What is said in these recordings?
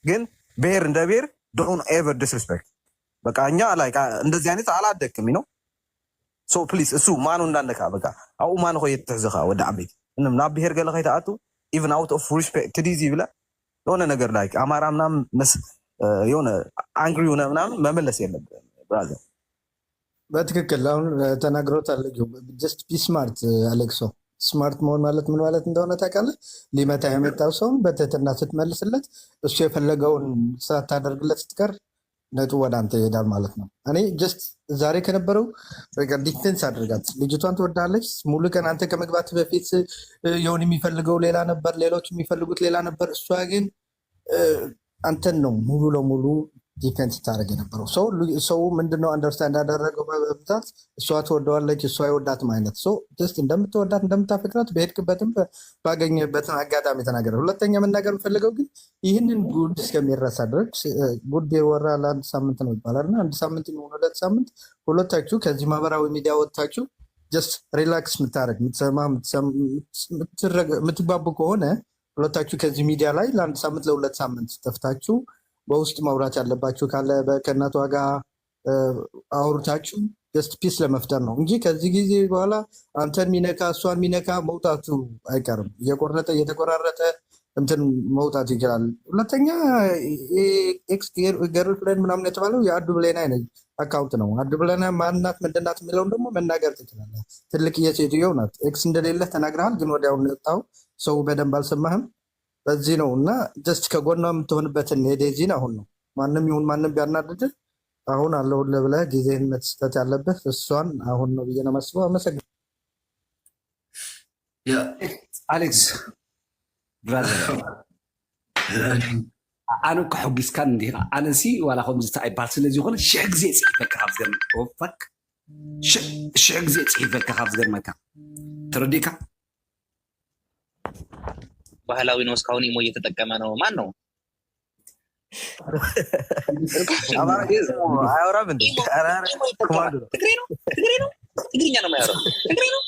ግን ብሔር እንደ ብሔር ዶንት ኤቨር ዲስሪስፔክት በቃ እኛ ላይክ እንደዚህ አይነት አላደክም ነው ሶ ፕሊዝ እሱ ማኑ እንዳነካ በቃ አው ማኑ ሆይ ተዝኻ ወደ አቤት እንም ናብ ብሔር ገለ ከይታአቱ ኢቭን አውት ኦፍ ሪስፔክት ትዲዚ ይብላ የሆነ ነገር ላይክ አማራ ምናምን የሆነ አንግሪ ሆነ ምናምን መመለስ የለብህም ብራዘር። በትክክል አሁን ተናግሮታል። ጀስት ቢ ስማርት አሌክሶ። ስማርት መሆን ማለት ምን ማለት እንደሆነ ታውቃለህ? ሊመታ የመጣው ሰውን በትህትና ስትመልስለት እሱ የፈለገውን ሳታደርግለት ስትቀር ነጡ ወደ አንተ ይሄዳል ማለት ነው። እኔ ጀስት ዛሬ ከነበረው ዲፌንስ አድርጋት። ልጅቷን ትወዳለች። ሙሉ ቀን አንተ ከመግባት በፊት የሆን የሚፈልገው ሌላ ነበር፣ ሌሎች የሚፈልጉት ሌላ ነበር። እሷ ግን አንተን ነው ሙሉ ለሙሉ ዲፌንስ ታደርግ የነበረው። ሰው ምንድነው አንደርስታንድ ያደረገው በብዛት እሷ ትወደዋለች፣ እሷ አይወዳትም አይነት ሰው ጀስት እንደምትወዳት እንደምታፈቅራት በሄድክበትም ባገኘበትን አጋጣሚ ተናገረ። ሁለተኛ መናገር የምፈልገው ግን ይህንን ጉድ እስከሚረሳ ድረስ ጉድ ቢወራ ለአንድ ሳምንት ነው ይባላል እና አንድ ሳምንት የሚሆን 2 ሳምንት ሁለታችሁ ከዚህ ማህበራዊ ሚዲያ ወጥታችሁ ጀስት ሪላክስ የምታደርግ የምትግባቡ ከሆነ ሁለታችሁ ከዚህ ሚዲያ ላይ ለአንድ ሳምንት ለ2 ሳምንት ጠፍታችሁ በውስጥ ማውራት ያለባችሁ ካለ ከእናቷ ጋር አውርታችሁ ጀስት ፒስ ለመፍጠር ነው እንጂ ከዚህ ጊዜ በኋላ አንተን ሚነካ እሷን ሚነካ መውጣቱ አይቀርም። እየተቆራረጠ እንትን መውጣት ይችላል። ሁለተኛ ኤክስ ገርልፍሬንድ ምናምን የተባለው የአዱ ብሌና አይነት አካውንት ነው። አዱ ብሌና ማንናት ምንድናት የሚለውን ደግሞ መናገር ትችላለህ። ትልቅ የሴትዮ ናት። ኤክስ እንደሌለህ ተናግረሃል፣ ግን ወዲያውኑ የወጣው ሰው በደንብ አልሰማህም። በዚህ ነው እና ጀስት ከጎኗ የምትሆንበትን ሄዴዚን አሁን ነው። ማንም ይሁን ማንም ቢያናድድህ አሁን አለሁልህ ብለህ ጊዜህን መስጠት ያለብህ እሷን አሁን ነው ብዬ ነው የማስበው። አመሰግናለሁ። አሌክስ ብራዘር ኣነ እኮ ሕጊስካን እንዲኻ ኣነሲ ዋላ ከምዚ ኣይባል ስለዚ ይኮነ 1000 ግዜ ፅሒፈካ ካብ ዝገርመካ ሽሕ ግዜ ፅሒፈካ ካብ ዝገርመካ ተረዲካ ባህላዊ ነው። እስካሁን ኢሞ እየተጠቀመ ነው። ማን ነው? አያወራም እንዴ? ትግርኛ ነው የሚያወራው። ትግሬ ነው።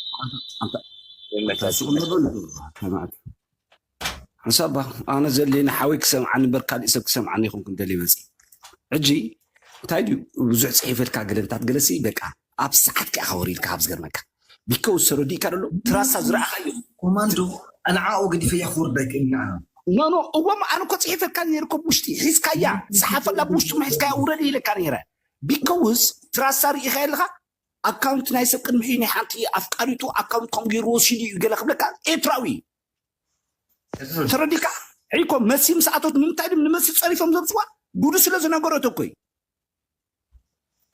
حسابا أنا زلين حاوي كسم عن بركة الإسب كسم عني خم كنت لي مسي عجي تايدو وزع صحيفة كعقلن تتجلسي بكا أبسعت كأخوري الكابز جرمك بيكو سرودي كارلو تراسا زرع خيو كوماندو أنا عاوق دي في أخور بك إني أنا نو وما أنا كنت صحيفة كان يركب مشتي حس كيا صحافة لا مشتي ما حس كيا وراني لكاريرة بيكوز تراسا ري خيلها أكاونت نايسب كن محيني حانتي أفكاريتو أكاونت كم جيروسي يقول لك إتراوي ترديك عيكم مسيم ساعتوت من تعلم نمسي صريفهم زبطوا بودو سلازو نغورتو كوي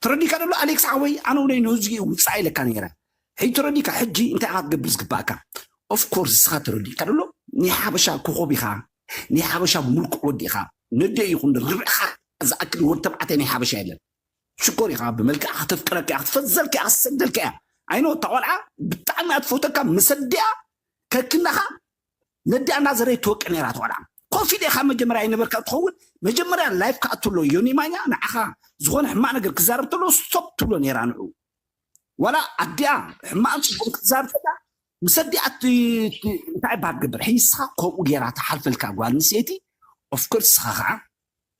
ترديك دبل أليكس عوي أنا ولي نوزي وصاي لك كانيرا هي ترديك حجي انت عاد قبلس قباكا اوف كورس سا ترديك دبل ني حبشا كوخوبيخا ني حبشا ملك وديخا ندي يكون ربخا اذا اكل ورتبعتي ني حبشا يلن شكوري خا بملك تفكرك تفزلك اسدلك عينو طالعه بتاع تفوتك مسديه ككنها ندي أنا زري توك أنا رات ولا كوفي ده خام مجمرة إنه بركة تقول مجمرة لايف كأتلو يوني مايا أنا أخا زغون ما نقدر كزارب تلو ستوب تلو نيرانو ولا أديا ما أنت كزارب تلا مصدق أتي تعب بعد قبل حيسها قوم وجرات حلف الكعوان نسيتي of course خا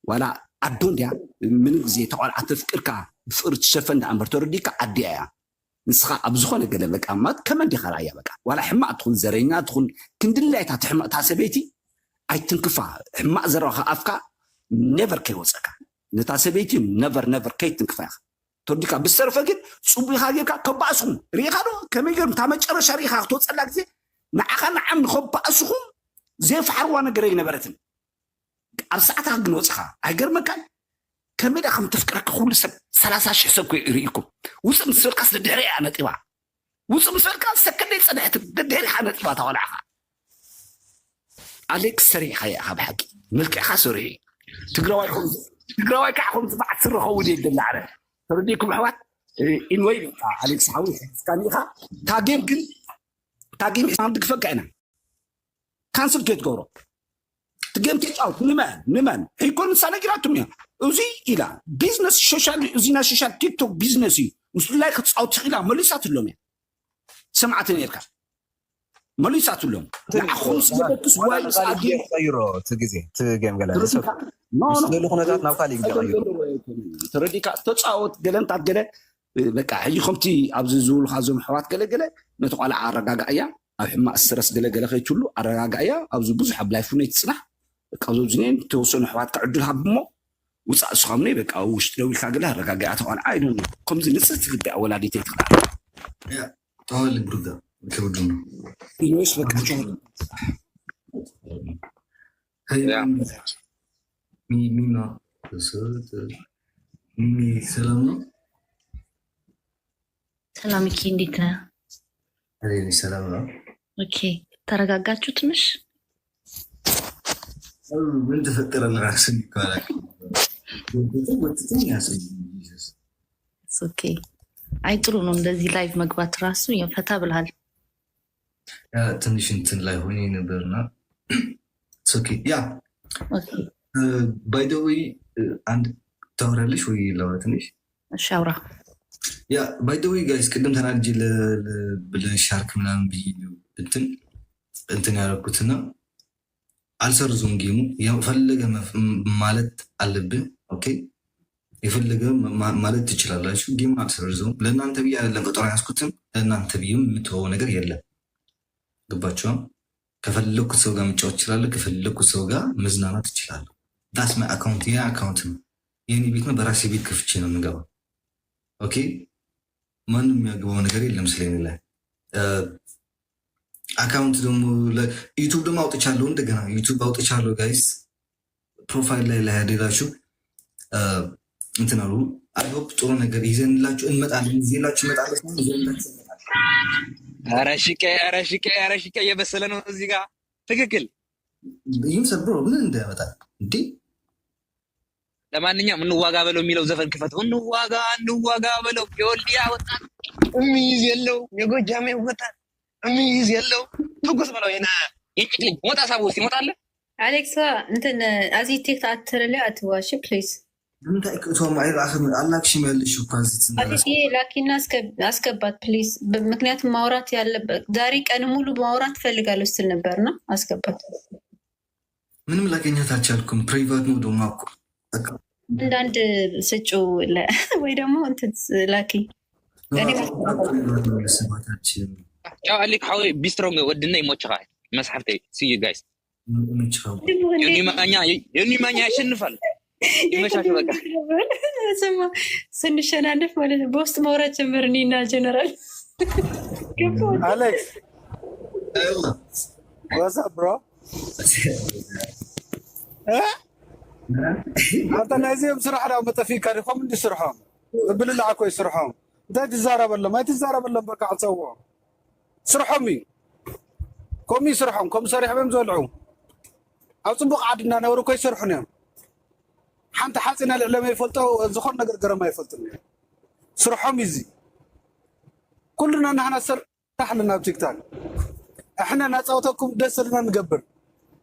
ولا أدون ده من زي تقول أتفكر كا فرت شفن ده أمبرتور دي كأديا نسخة أبزخون قال لك أمات كمان دي خلايا بقى ولا حما تكون زرينا تكون كندلة تحما تحسبيتي أي تنكفى حما زرها أفكا never كي وصلك نتحسبيتي never كي تنكفى توديك بالصرف أكيد صوبي هاجي كباسهم ريخانو كم يجرم تامج أرش ريخا توصل لك زي نعخان عم خباسهم زي فحروانا قرينا برتن أرسعتها جنوسها أجر مكان كم يدا خم تفكرك خول سب 30 حساب كيريكم وسم سرقة الدهري أنا تبع وسم سرقة سكني صدقت الدهري أنا تبع طالعها عليك سريع يا أخي بحكي ملك خسري تقرأوا كحكم تبع سر خودي الدلع عليه ترديكم حوات إن وين عليك سحوي كان يخا تاجيم عندك فكنا كانسل كيت جورو تجيم كيت أوت نمان يكون سنة جراتهم يا وزي إلى بيزنس سوشيال زينا سوشيال تيك توك بيزنسي مش لايك تصوت إلى مليسات اللوم سمعتني إركا مليسات اللوم لا خمس جبت سوالف تغيروا تجيم قال ስለ ኩነታት ናብ ካልእ ይገይሩ ተረዲካ ተፃወት ገለምታት ገለ በቃ ሕጂ ከምቲ ኣብዚ ዝብሉካ ዞም ኣሕዋት ገለገለ ነቲ ቆልዓ ኣረጋጋእ እያ ኣብ ሕማቅ ስትረስ ገለገለ ከይትህሉ ኣረጋጋእ እያ ኣብዚ ብዙሕ ኣብ ላይፍ ነይ ትፅናሕ በቃ ኣብዚ ዝኒአን ተወሰኑ ኣሕዋትካ ዕድል ሃብሞ ውፃእ እስኻምነ በቃ ውሽጢ ደው ኢልካ ገለ ኣረጋጋእያ ተቆልዓ ኢሉ ከምዚ ንፅህ ትግባእ ወላዲተይ ትኽዳል طول البرودة كبدنا ኢሉስ በቃ هي مينا مي سلامنا ሰላም ኪ እንዴት ነህ? علينا السلام ነው ኦኬ ተረጋጋችሁ ትንሽ? ምን ተፈጠረ ለራስህ ይባላል ኦኬ አይ ጥሩ ነው እንደዚህ ላይቭ መግባት ራሱ ፈታ ብልሃል። ትንሽ እንትን ላይ ሆኜ ነበርና ኦኬ ያ ኦኬ ባይ ዘ ዌይ አንድ ታወራለሽ ወይ ላውራ ትንሽ? እሺ አውራ። ያ ባይ ዘ ዌይ ጋይስ ቅድም ተናድጄ ለሻርክ ምናምን ብዬ እንትን ያደረኩትና አልሰርዙም ጌሙ የፈለገ ማለት አለብን። ኦኬ የፈለገ ማለት ትችላላችሁ። ጌም አልሰርዙም ለእናንተ ብዬ አይደለም ቀጠሮ ያስኩትም ለእናንተ ብዬም የምትወው ነገር የለም። ገባችኋል? ከፈለኩት ሰው ጋር መጫወት እችላለሁ። ከፈለኩት ሰው ጋር መዝናናት እችላለሁ። ዳስ ማይ አካውንት ያ አካውንት ነው የኔ ቤት ነው። በራሴ ቤት ከፍቼ ነው የምገባው። ኦኬ ማንም የሚያገባው ነገር የለም ስለኔ ላይ አካውንት ደግሞ ዩቱብ ደግሞ አውጥቻለሁ። እንደገና ዩቱብ አውጥቻለሁ ጋይስ ፕሮፋይል ላይ ያደላችሁ እንትን አሉ። አይሆፕ ጥሩ ነገር ይዘንላችሁ እንመጣለን። ይዘንላችሁ እንመጣለን። ኧረ ሽቄ እየበሰለ ነው እዚህ ጋር ትክክል። ይህም ሰብሮ ምን እንዳያመጣ እንዴ። ለማንኛውም እንዋጋ በለው የሚለው ዘፈን ክፈተው። እንዋጋ በለው የወልዲያ ወጣት የሚይዝ የለው የጎጃሜ ወጣት የሚይዝ የለው ትኩስ በለው የጭቅ ልጅ ሞጣ ሳቦ ውስጥ ይሞጣለ አሌክሳ እንትን አዚ ቴክት አትርለ አትዋሽ ፕሊዝ አላክሽም ያለሽ ላኪና አስገባት ፕሊዝ። ምክንያቱም ማውራት ያለበት ዛሬ ቀን ሙሉ ማውራት ፈልጋለሁ ስትል ነበርና አስገባት። ምንም ላገኛት አልቻልኩም። ፕራይቬት ነው ደግሞ እኮ አንዳንድ ስጩ ወይ ደግሞ እንትን ላኪ ጫው አሊክ ሓዊ ቢስትሮንግ ወድና ይሞችኻ መስሓፍተይ ሲዩ ጋይስ የኒ ማኛ ያሸንፋል። ይመሻሽ በቃ ስንሸናነፍ ማለት ነው። በውስጥ ማውራት ጀመር እኔና ጀነራል አሌክስ ዋትስ አፕ ብሮ አንተ ናይዚም ስራሕ ዳ መጠፊካ ዲኹም እንዲ ስርሖም ብልልዓ ኮይ ስርሖም እንታይ ትዛረበሎም ኣይትዛረበሎም በቃ ዕፀውዖ ስርሖም እዩ ከምኡ ስርሖም ከምኡ ሰሪሖም እዮም ዝበልዑ ኣብ ፅቡቅ ዓድና ነበሩ ከይሰርሑን እዮም ሓንቲ ሓፂና ልዕለመ ይፈልጦ ዝኾን ነገር ገረማ ይፈልጥን ስርሖም እዩ እዚ ኩሉና ናሕና ስራሕ ኣለና ኣብ ቲክታክ እሕና ናፃወተኩም ደስ ዘለና ንገብር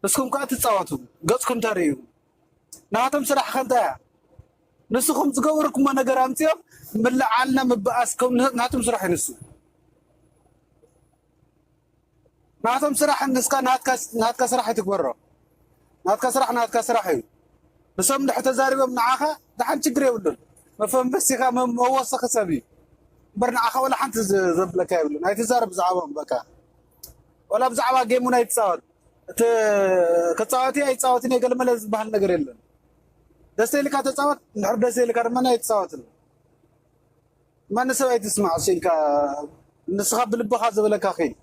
ንስኩም ከዓ ትፃወቱ ገፅኩም ተርእዩ ናቶም ስራሕ ከንታይ እያ ንስኹም ዝገበርኩሞ ነገር ኣምፅኦም ምልዓልና ምበኣስኩም ናቶም ስራሕ ይንሱ ናቶም ስራሕ ንስካ ናትካ ስራሕ ይትግበሮ ናትካ ስራሕ እዩ ንሶም ድሕ ተዛሪቦም ንዓኻ ድሓን ችግር የብሉን መፈንበሲኻ መወሰኺ ሰብ እዩ እምበር ንዓኻ ወላ ሓንቲ ዘብለካ የብሉን ኣይትዛረብ ብዛዕቦም በቃ ወላ ብዛዕባ ጌም እውን ኣይትፃወት ክፃወት ኣይፃወትን የገልመለ ዝበሃል ነገር የለን ደስ ኢልካ ተፃወት ንድሕር ደስ ኢልካ ድማ ኣይትፃወትን ማን ሰብ ኣይትስማዕ ሲልካ ንስኻ ብልብኻ ዝበለካ ኸይድ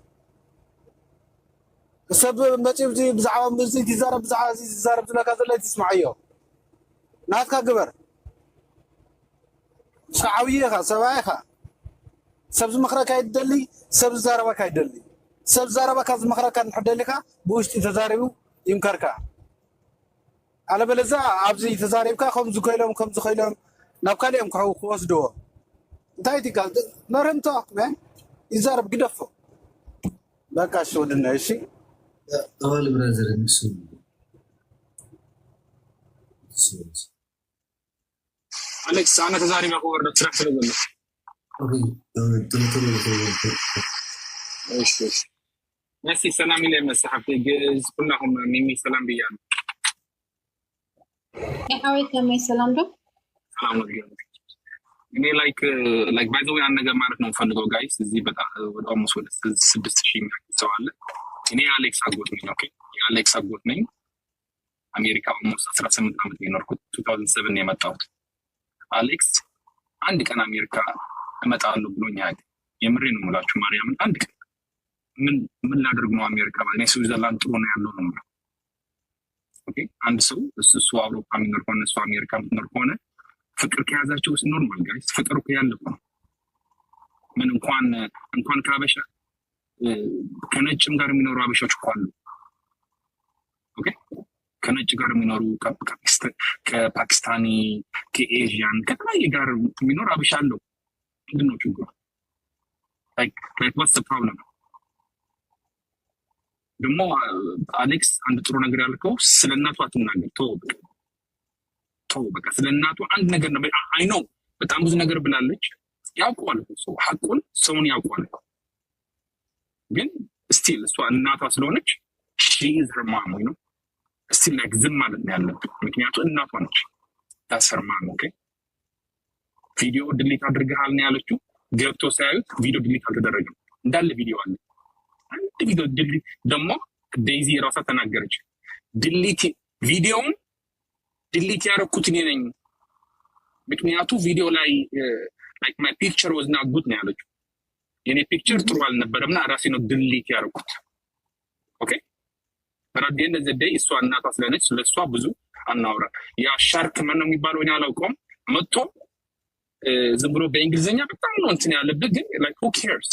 ሰብ መፂኡ ብዛዕባ ምዚ ትዛረብ ብዛዕባ እዚ ዝዛረብ ዝለካ ዘሎ ኣይትስማዕ ናትካ ግበር ዓብዪ ኢኻ ሰብኣይ ኢኻ ሰብ ዝመክረካ ይደሊ ሰብ ዝዛረበካ ይደሊ ሰብ ዝዛረበካ ዝመክረካ እንድሕር ደሊካ ብውሽጢ ተዛሪቡ ይምከርካ አለበለዚያ ኣብዚ ተዛሪብካ ከምዚ ኮይሎም ናብ ካሊኦም ክወስድዎ እንታይ ቲካ ነረምቶ ይዛረብ ግደፎ በቃ እሺ ወድና እሺ ጠዋል ብራዘር ንሱ አሌክስ አነ ተዛሪባ ከወረደ ስራሕ ስለዘለ ነሲ ሰላም ኢለ መሳሓፍቲ ግዝ ኩላኹም ሚሚ ሰላም ብያለሁ የሐዊት ለማይ ሰላም ነው። ሰላም ነው። እኔ ላይክ ባይ ዘ ዌይ አንድ ነገር ማለት ነው ፈልገው ጋይስ እዚህ በጣም ወደ ኦልሞስት ወደ 6000 ሰው አለ። እኔ አሌክስ አጎት ነኝ። ኦኬ የአሌክስ አጎት ነኝ። አሜሪካ ኦልሞስት 18 ዓመት የኖርኩት 2007 ነው የመጣሁት። አሌክስ አንድ ቀን አሜሪካ እመጣለሁ ብሎኛል። የምሬን ነው የምላችሁ ማርያምን። አንድ ቀን ምን ላደርግ ነው አሜሪካ? እኔ ስዊዘርላንድ ጥሩ ነው ያለው ነው የምለው። ኦኬ አንድ ሰው እሱ አውሮፓ የሚኖር ከሆነ እሱ አሜሪካ የምትኖር ከሆነ ፍቅር ከያዛቸው ውስጥ ኖርማል ጋይስ፣ ፍቅር እኮ ያለ ነው። ምን እንኳን ከአበሻ ከነጭም ጋር የሚኖሩ አበሻዎች እኮ አሉ። ኦኬ ከነጭ ጋር የሚኖሩ ከፓኪስታኒ፣ ከኤዥያን፣ ከተለያየ ጋር የሚኖር አበሻ አለው። ምንድን ነው ችግሩ? ዋትስ ፕሮብለም? ደግሞ አሌክስ አንድ ጥሩ ነገር ያልከው ስለ እናቱ አትናገር። ተው በቃ ስለ እናቱ አንድ ነገር ነው። አይ ነው በጣም ብዙ ነገር ብላለች። ያውቀዋል ሰው ሐቁን ሰውን ያውቀዋል። ግን ስቲል እሷ እናቷ ስለሆነች ሺ ኢዝ ሄር ማም ነው ስቲል ላይክ ዝም ማለት ነው ያለብን። ምክንያቱም እናቷ ነች። ታስ ሄር ማም። ኦኬ ቪዲዮ ድሊት አድርገሃል ነው ያለችው። ገብቶ ሳያዩት ቪዲዮ ድሊት አልተደረገም። እንዳለ ቪዲዮ አለ። አንድ ቪዲዮ ድሊት ደግሞ ዴይዚ ራሷ ተናገረች። ቪዲዮውን ድሊት ያደረኩት እኔ ነኝ። ምክንያቱ ቪዲዮ ላይ ላይክ ማይ ፒክቸር ዋዝ ናት ጉድ ነው ያለችው። የኔ ፒክቸር ጥሩ አልነበረምና ራሴ ነው ድሊት ያደረኩት። ኦኬ በራዲየን ዘዴ እሷ እናቷ ስለነች ስለሷ ብዙ አናውራ። ያ ሻርክ ማን ነው የሚባለው እኔ አላውቀውም። መጥቶ ዝም ብሎ በእንግሊዝኛ በጣም ነው እንትን ያለበት። ግን ላይክ who cares?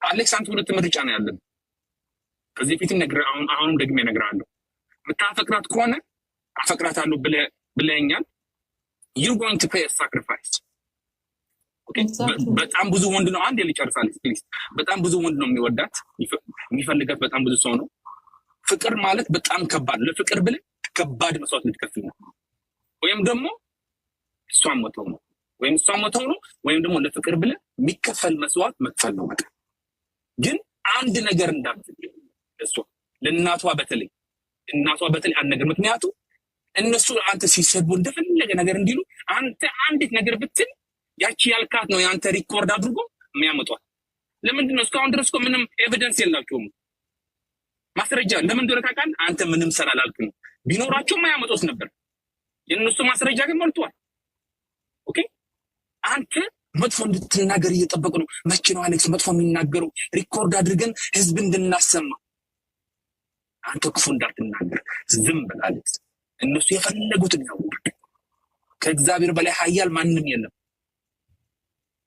አሌክስ አንተ ሁለት ምርጫ ነው ያለብህ። ከዚህ ፊት አሁንም ደግሜ እነግርሃለሁ። የምታፈቅራት ከሆነ አፈቅራታለሁ ብለኸኛል። you're going to pay a sacrifice. በጣም ብዙ ወንድ ነው አንድ ልጨርሳለች ፕሊዝ። በጣም ብዙ ወንድ ነው የሚወዳት የሚፈልጋት በጣም ብዙ ሰው ነው። ፍቅር ማለት በጣም ከባድ። ለፍቅር ብለህ ከባድ መስዋዕት ልትከፍል ነው። ወይም ደግሞ እሷን መተው ነው ወይም ደግሞ ለፍቅር ብለህ የሚከፈል መስዋዕት መክፈል ነው። በቃ ግን አንድ ነገር እንዳትል እሷ ለእናቷ በተለይ አንድ ነገር ምክንያቱ እነሱ አንተ ሲሰቡ እንደፈለገ ነገር እንዲሉ አንተ አንዲት ነገር ብትል ያቺ ያልካት ነው ያንተ ሪኮርድ አድርጎ የሚያመጧል። ለምንድን ነው እስካሁን ድረስ ምንም ኤቪደንስ የላቸውም ማስረጃ? ለምን እንደሆነ ታውቃለህ? አንተ ምንም ስላላልክ ነው። ቢኖራቸውም አያመጡት ነበር። የእነሱ ማስረጃ ግን ሞልቷል። ኦኬ አንተ መጥፎ እንድትናገር እየጠበቁ ነው። መቼ ነው አሌክስ መጥፎ የሚናገረው? ሪኮርድ አድርገን ህዝብ እንድናሰማ። አንተ ክፉ እንዳትናገር ዝም በል አሌክስ። እነሱ የፈለጉትን ያውቁ። ከእግዚአብሔር በላይ ኃያል ማንም የለም።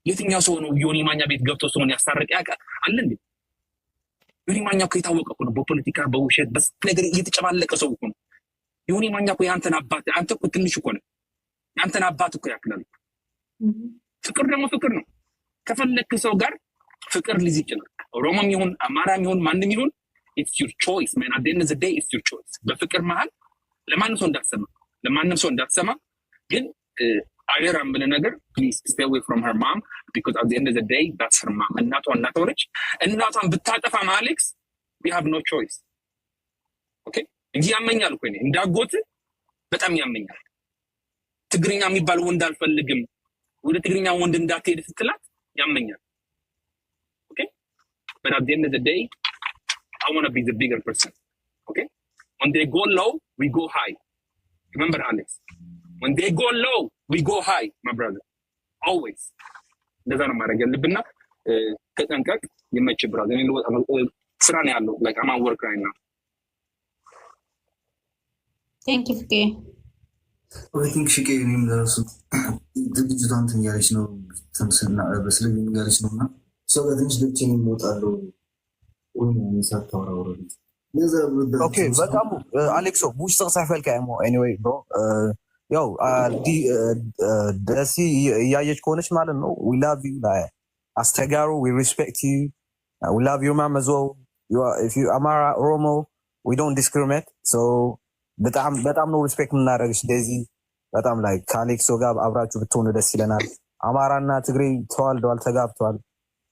የትኛው ሰው ነው ዮኒ ማኛ ቤት ገብቶ ሰውን ያስታርቅ ያውቃል አለ እንዴ? ዮኒ ማኛ እኮ የታወቀ እኮ ነው። በፖለቲካ በውሸት በስ ነገር እየተጨማለቀ ሰው እኮ ነው። ዮኒ ማኛ እኮ የአንተን አባት አንተ እኮ ትንሽ እኮ ነው። የአንተን አባት እኮ ያክላል። ፍቅር ደግሞ ፍቅር ነው። ከፈለክ ሰው ጋር ፍቅር ሊይዝ ይችላል። ኦሮሞም ይሁን አማራም ይሁን ማንም ይሁን it's your choice man. at the end of the day it's your choice. በፍቅር መሃል ለማንም ሰው እንዳትሰማ ግን አየር አምብለ ነገር please stay away from her mom because at the end of the day that's her mom. እናቷን ብታጠፋም አሌክስ we have no choice. ኦኬ እንጂ ያመኛል እኮ እኔ እንዳጎት በጣም ያመኛል። ትግርኛ የሚባል ወንድ አልፈልግም ወደ ትግርኛ ወንድ እንዳትሄድ ስትላት ያመኛል። ኦኬ but at the end of the day I want to be the bigger person. Okay when they go low we go high. Remember Alex, when they go low we go high my brother always. እንደዛ ነው ማድረግ ያለብንና ተጠንቀቅ። የመች ብራዘር ስራ ነው ያለው like I'm at work right now. Thank you ፍቄ። I think ሽቄ እኔም ለራሱ ድርጅቱ እንትን እያለች ነው ተንስና በስለኝ እያለች ነው እና ሰው ትንሽ ልብችን ይሞጣሉ ወይ ሳታወራ ወረድ ኦኬ በጣም አሌክሶ ውስጥ ሳይፈልካ ያሞ ኤኒዌይ ብሮ ያው ደሲ እያየች ከሆነች ማለት ነው we love you like አስተጋሩ we respect you we love you mama as well. If you Amara Oromo we don't discriminate so በጣም ነው ሪስፔክት የምናደርግሽ ዴዚ። በጣም ላይ ከአሌክሶ ጋር አብራችሁ ብትሆኑ ደስ ይለናል። አማራና ትግሬ ተዋልደዋል፣ ተጋብተዋል።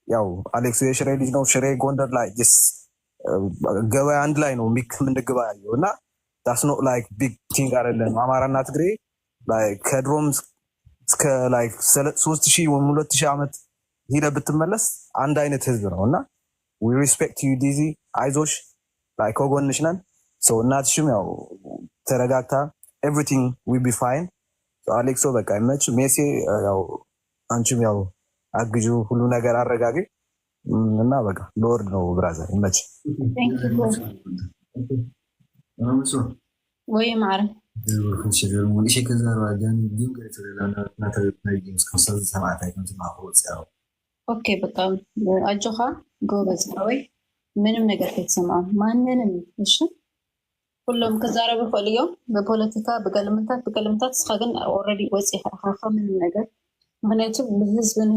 ያው አሌክሶ የሽሬ ልጅ ነው። ሽሬ ጎንደር ላይ ገበያ አንድ ላይ ነው ምንግባ ያለው እና that's not like big thing አይደለም። አማራና ትግሬ like ከድሮም እስከ like 3000 ወይ 2000 ዓመት ሄደ ብትመለስ አንድ አይነት ህዝብ ነው እና we respect you ዲዚ አይዞሽ like ከጎንሽ ነን። so እናትሽም ያው ተረጋግታ everything will be fine so አሌክሶ በቃ ይመች ሜሲ ያው አንቺም ያው አግጁ ሁሉ ነገር አረጋጊ እና በቃ ሎርድ ነው ብራዘር ይመች ወይ ማረ ኦኬ በቃ አጆኻ ጎበዝ ወይ ምንም ነገር ከተሰማው ማንንም እሺ ሁሉም ከዛረበ ፈልየው በፖለቲካ በቀለምታት እስካገን ኦሬዲ ወጽይ ሓኻ ምንም ነገር ምክንያቱም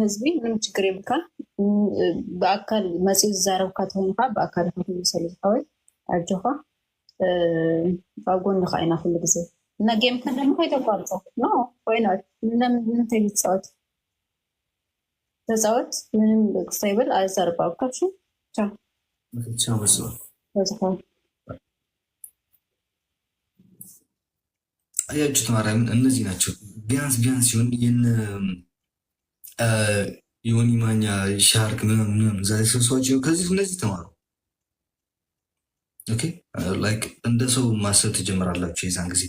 ህዝቢ ምንም ችግር የምካ በአካል መጽይ ዛረብካ ተሆንካ በአካል ከተመሰለ ወይ አጆኻ ባጎን ኻይና ሁሉ ጊዜ እና ጌም ከደም ከይተቋርጦ ነው ወይ ነው ምን ተይጻት ተዛወት ምንም ስቴብል አይዘርባው ከሽ ቻው ቻው በሰው አያችሁት ማርያምን እነዚህ ናቸው ቢያንስ ሲሆን የሆኒ ማኛ ሻርክ ምናምን ዛሬ ሰብሰባቸው ከዚህ እነዚህ ተማሩ ኦኬ ላይክ እንደ ሰው ማሰብ ትጀምራላችሁ የዛን ጊዜ